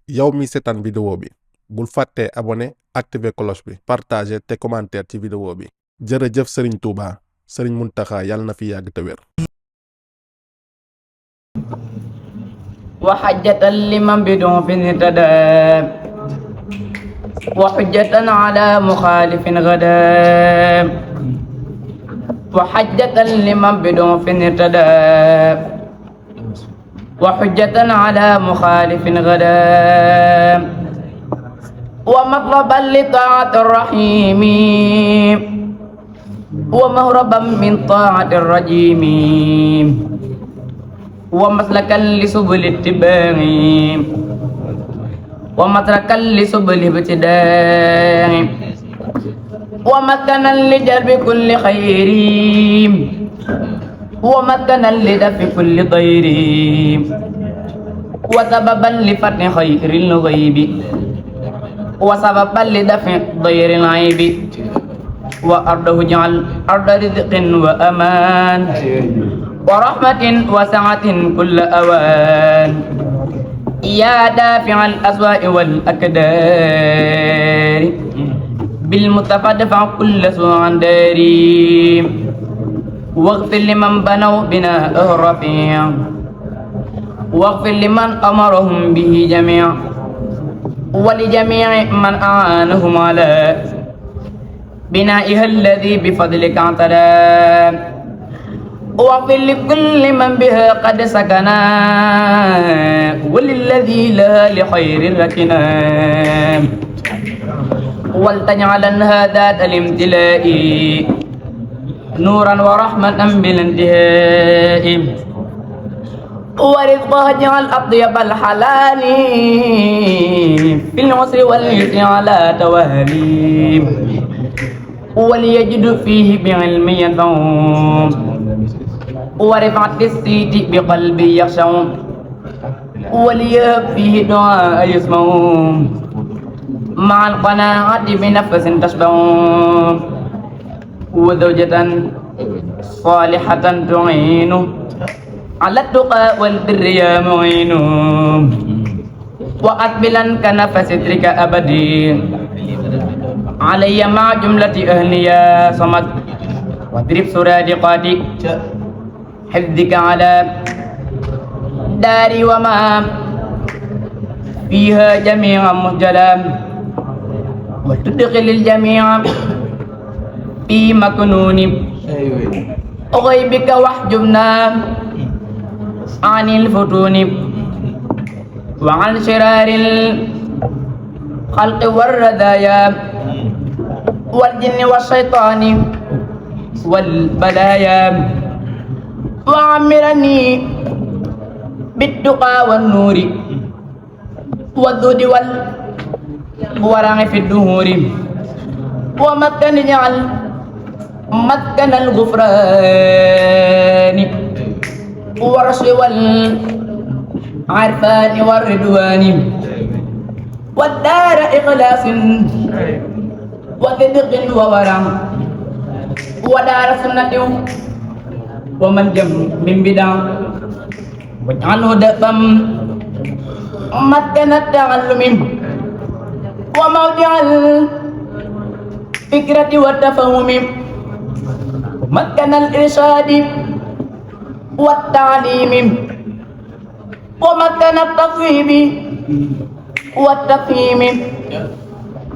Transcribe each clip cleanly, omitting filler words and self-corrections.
yow mi seetaan vidéo bi bul fàtte abonné activer cloche bi partager te commentaire ci vidéo bi jërëjëf Serigne Touba Serigne Mountakha yàlla na fi yàgg te wér. وحجة لمن بدون اهتدى وحجة على مخالف غدا وحجة لمن بدون اهتدى وحجة على مخالف غدا ومطلبا لطاعة الرحيم ومهربا من طاعة الرجيم ومسلكا لسبل اتباع ومتركا لسبل ابتداء ومكنا لجلب كل خير ومكنا لدفع كل ضير وسببا لفتح خير الغيب وسببا لدفع ضير العيب وأرضه جعل أرض رزق وأمان ورحمة وسعة كل أوان يا دافع الأسواء والأكدار بالمصطفى دفع كل سوء عن داري واغفر لمن بنوا بناءه الرفيع واغفر لمن أمرهم به جميع ولجميع من أعانهم على بنائها الذي بفضلك اعتلى واغفر لكل من بها قد سكنا وللذي لها لخير ركنا ولتجعلنها ذات الامتلاء نورا ورحمة بلا انتهاء ورزقها اجعل أطيب الحلال في العسر واليسر على توالي وليجد فيه بعلم ينفعهم ورفعة الصيت بقلب يخشعون وليهب فيه دعاء يسمعون مع القناعة بنفس تشبعون وزوجة صالحة تعين على التقى والبر يا معين وأقبلا كنفس سترك أبدي علي مع جملة أهلي يا صمد واضرب سرادقات حفظك على داري وما فيها جميعا مسجلا وتدخل الجميع في مكنون غيبك واحجبنا عن الفتون وعن شرار الخلق والرذايا والجن والشيطان والبلايا وعمرني بالتقى والنور والذود والورع في الدهور ومكن اجعل مكن الغفران والرشد والعرفان والرضوان والدار إخلاص وصدق وورع ودار سنة ومن جم من بدع واجعله دأبا مكن التعلم وموضع الفكرة والتفهم مكن الإرشاد والتعليم ومكن التصويب والتفهيم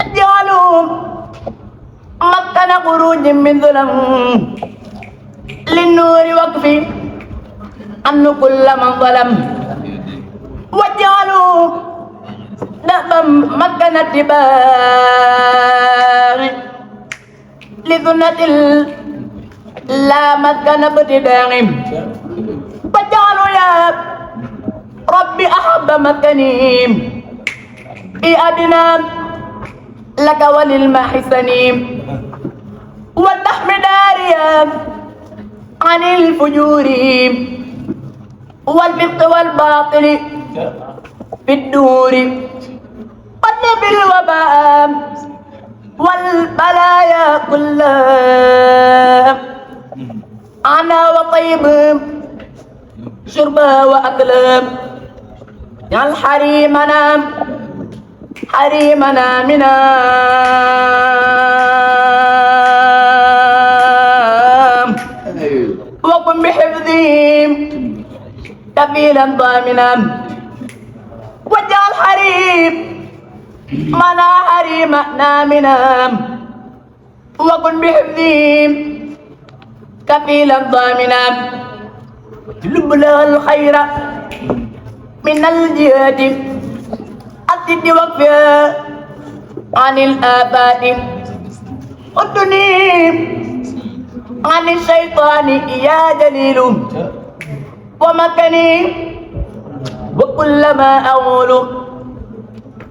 اجعله مكن خروج من ظلم للنور وقفي عنه كل من ظلم واجعلوا دأبا مكن اتباع لسنة لا مكن ابتداع واجعلوا يا ربي أحب مكني في أدنى لك وللمحسنين واللحم داريا عن الفجور والفسق والباطل في الدور والنبي الوباء والبلايا كلها أنا وطيب شربها وأكلها يا حريمنا منا وقم بحفظهم كفيلا ضامنا واجعل حريم منا حريمنا منا وقم بحفظهم كفيلا ضامنا اجلب لها الخير من الجهات الضد وقفها عن الآفات ادني عن الشيطان يا جليل ومكني وكلما أقول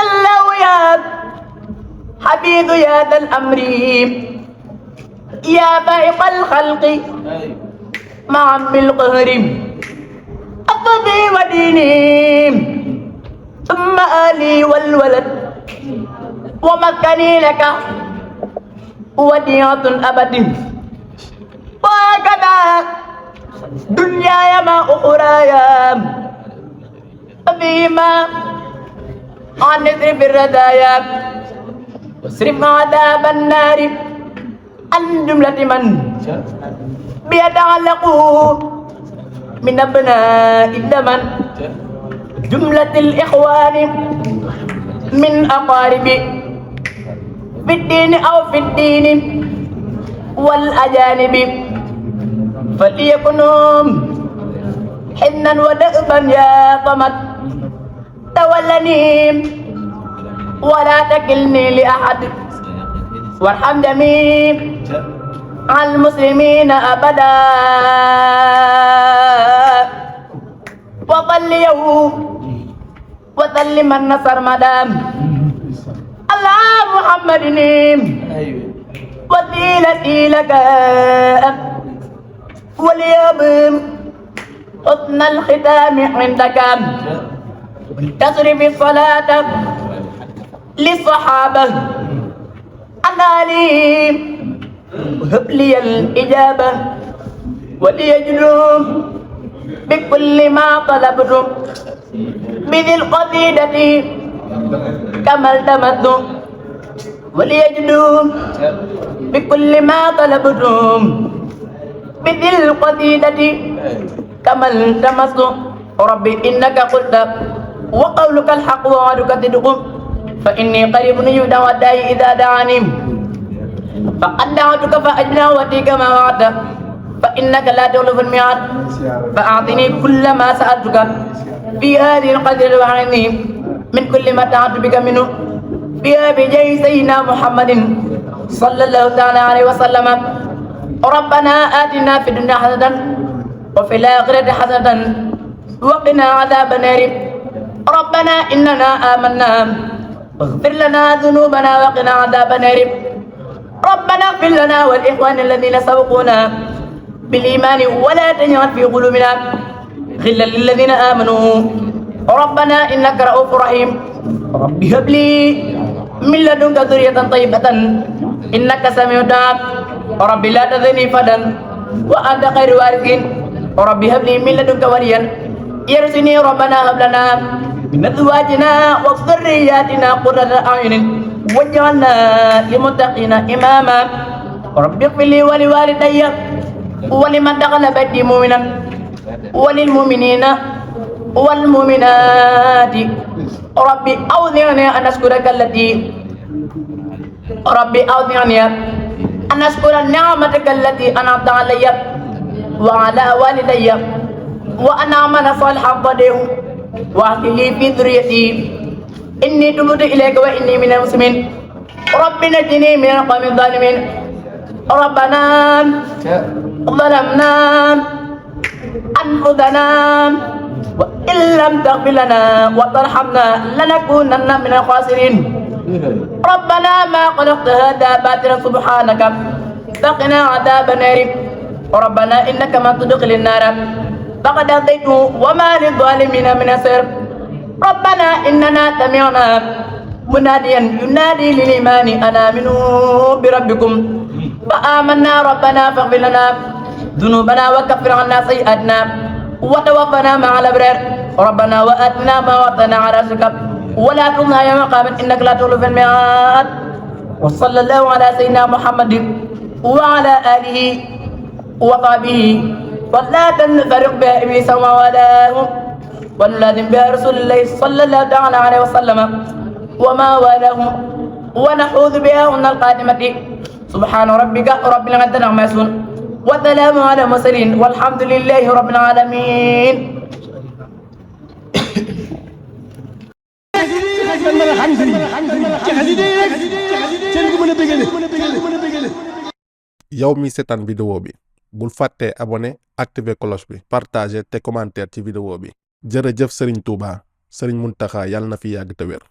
الله يا حبيب يا ذا الأمر يا فائق الخلق مع بالقهر أقضي وديني ثم آلي والولد ومكني لك وديعة أبد وهكذا دنياي ما أخرايا فيما عن نذر الردايا واصرف عذاب النار عن جملة من بيتعلق من أبناء الدمن جملة الإخوان من أقارب في الدين أو في الدين والأجانب فليكنهم حنا ودأبا يا صمد تولني ولا تكلني لأحد وارحم جميع المسلمين أبدا وصليوا وسلم النصر مدام على محمد وسيلتي لك وليبم حسن الختام عندك تصرف الصلاة للصحابة أنا لي وهب لي الإجابة وليجدوا بكل ما طلبتم بذي القصيدة كما التمستم وليجدوا بكل ما طلبتم بذي القصيدة كما التمستم ربي إنك قلت وقولك الحق ووعدك صدق فإني قريب يجيب دعوة الداعي إذا دعاني فقد دعوتك فأجبنا وأتيك ما وعدت فإنك لا تخلف الميعاد فأعطني كل ما سألتك في هذه القدر وعني من كل ما دعوت بك منه بها بجاه سيدنا محمد صلى الله تعالى عليه وسلم ربنا آتنا في الدنيا حسنة وفي الآخرة حسنة وقنا عذاب النار ربنا إننا آمنا واغفر لنا ذنوبنا وقنا عذاب النار ربنا اغفر لنا والإخوان الذين سبقونا بالإيمان ولا تجعل في قلوبنا غلا للذين آمنوا ربنا إنك رؤوف رحيم رب هب لي من لدنك ذرية طيبة إنك سميع الدعاء رب لا تذرني فردا وأنت خير وارثين رب هب لي من لدنك وليا يرثني ربنا هب لنا من أزواجنا وذرياتنا قرة أعين واجعلنا للمتقين إماما رب اغفر لي ولوالدي ولمن دخل بيتي مؤمنا وللمؤمنين والمؤمنات ربي أوزعني أن أشكرك أن أشكر نعمتك التي أنعمت علي وعلى والدي وأن أعمل صالحا ترضيه واهد لي في ذريتي إني تبت إليك وإني من المسلمين رب نجني من القوم الظالمين ربنا ظلمنا أنفسنا وإن لم تغفر لنا وترحمنا لنكونن من الخاسرين ربنا ما خلقت هذا باطلا سبحانك فقنا عذاب النار ربنا إنك من تدخل النار فقد أتيته وما للظالمين من نصير ربنا إننا سمعنا مناديا ينادي للإيمان أن آمنوا بربكم فآمنا ربنا فاغفر لنا ذنوبنا وكفر عنا سيئاتنا وتوفنا مع الأبرار ربنا وآتنا ما وعدتنا على رسلك ولا تخزنا يوم القيامة إنك لا تخلف الميعاد وصلى الله على سيدنا محمد وعلى آله وصحبه ولا تنفرق بها إبليس وما والاه ونلازم بها رسول الله صلى الله تعالى عليه وسلم وما والاه ونحوذ بها من القادمة سبحان ربك رب العزة عما يصفون وسلام على المرسلين والحمد لله رب العالمين. yow mi seetaan vidéo bi bul fàtte abonné activer cloche bi partager te commentaire ci vidéo bi jërëjëf Serigne Touba Serigne Mountakha yàlla na fi yàgg te wér